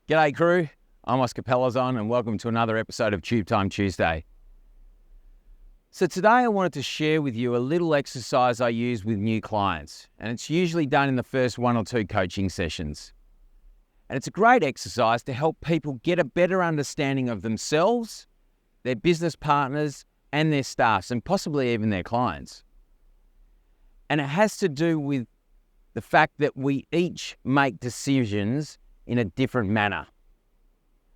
G'day crew, I'm Oscar Pelazon and welcome to another episode of Tube Time Tuesday. So today I wanted to share with you a little exercise I use with new clients, and it's usually done in the first 1 or 2 coaching sessions. And it's a great exercise to help people get a better understanding of themselves, their business partners and their staffs, and possibly even their clients. And it has to do with the fact that we each make decisions in a different manner.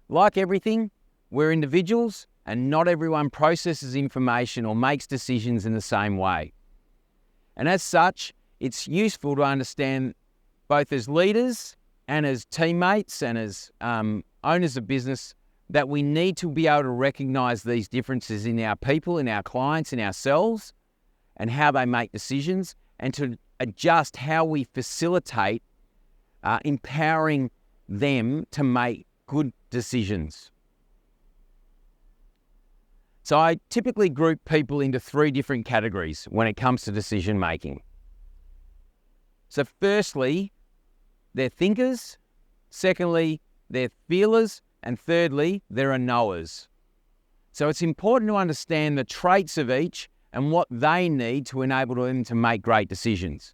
Like everything, we're individuals and not everyone processes information or makes decisions in the same way. And as such, it's useful to understand both as leaders and as teammates and as owners of business that we need to be able to recognize these differences in our people, in our clients, in ourselves, and how they make decisions, and to adjust how we facilitate empowering them to make good decisions. So I typically group people into 3 different categories when it comes to decision making. So firstly, they're thinkers. Secondly, they're feelers. And thirdly, they're knowers. So it's important to understand the traits of each and what they need to enable them to make great decisions.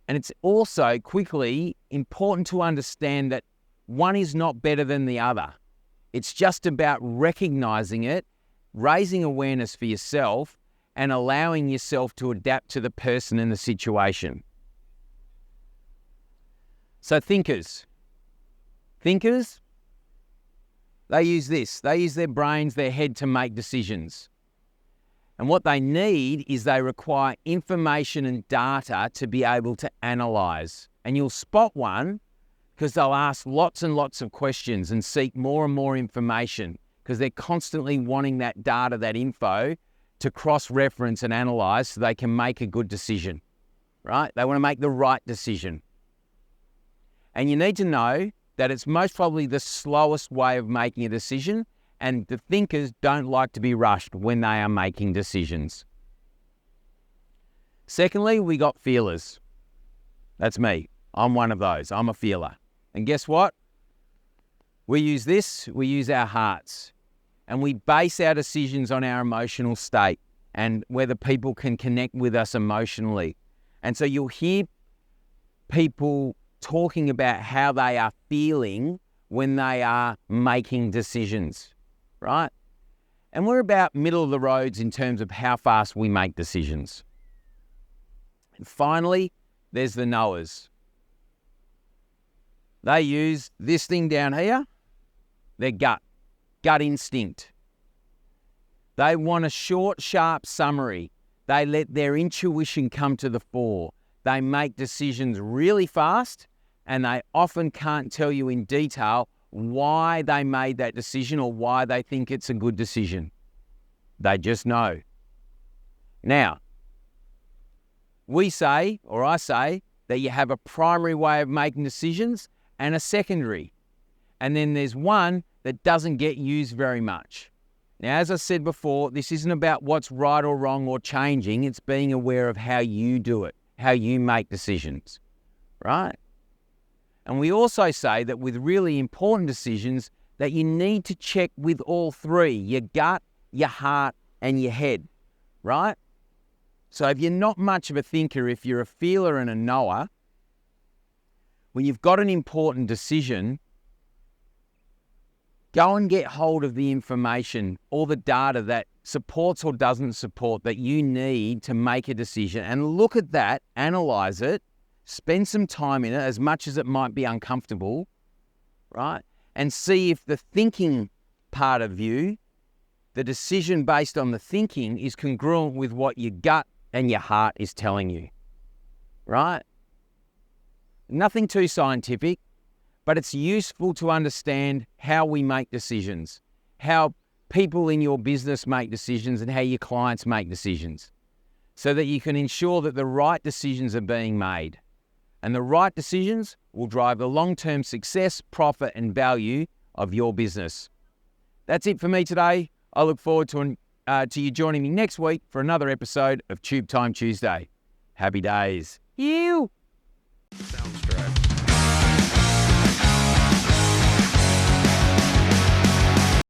And it's also quickly important to understand that one is not better than the other. It's just about recognizing it, raising awareness for yourself, and allowing yourself to adapt to the person and the situation. So thinkers. Thinkers, they use this. They use their brains, their head to make decisions. And what they need is they require information and data to be able to analyze. And you'll spot one because they'll ask lots and lots of questions and seek more and more information because they're constantly wanting that data, that info, to cross-reference and analyze so they can make a good decision, right? They want to make the right decision. And you need to know that it's most probably the slowest way of making a decision, and the thinkers don't like to be rushed when they are making decisions. Secondly, we got feelers. That's me. I'm one of those. I'm a feeler. And guess what? We use our hearts, and we base our decisions on our emotional state and whether people can connect with us emotionally. And so you'll hear people talking about how they are feeling when they are making decisions, right? And we're about middle of the roads in terms of how fast we make decisions. And finally, there's the knowers. They use this thing down here, their gut instinct. They want a short, sharp summary. They let their intuition come to the fore. They make decisions really fast, and they often can't tell you in detail why they made that decision or why they think it's a good decision. They just know. Now, I say that you have a primary way of making decisions and a secondary. And then there's one that doesn't get used very much. Now, as I said before, this isn't about what's right or wrong or changing. It's being aware of how you do it, how you make decisions, right? And we also say that with really important decisions that you need to check with all 3, your gut, your heart, and your head, right? So if you're not much of a thinker, if you're a feeler and a knower, when you've got an important decision, go and get hold of the information or the data that supports or doesn't support that you need to make a decision, and look at that, analyze it, spend some time in it, as much as it might be uncomfortable, right? And see if the thinking part of you, the decision based on the thinking, is congruent with what your gut and your heart is telling you, right? Nothing too scientific, but it's useful to understand how we make decisions, how people in your business make decisions, and how your clients make decisions, so that you can ensure that the right decisions are being made. And the right decisions will drive the long-term success, profit, and value of your business. That's it for me today. I look forward to you joining me next week for another episode of Tube Time Tuesday. Happy days. Yewww! Sounds correct.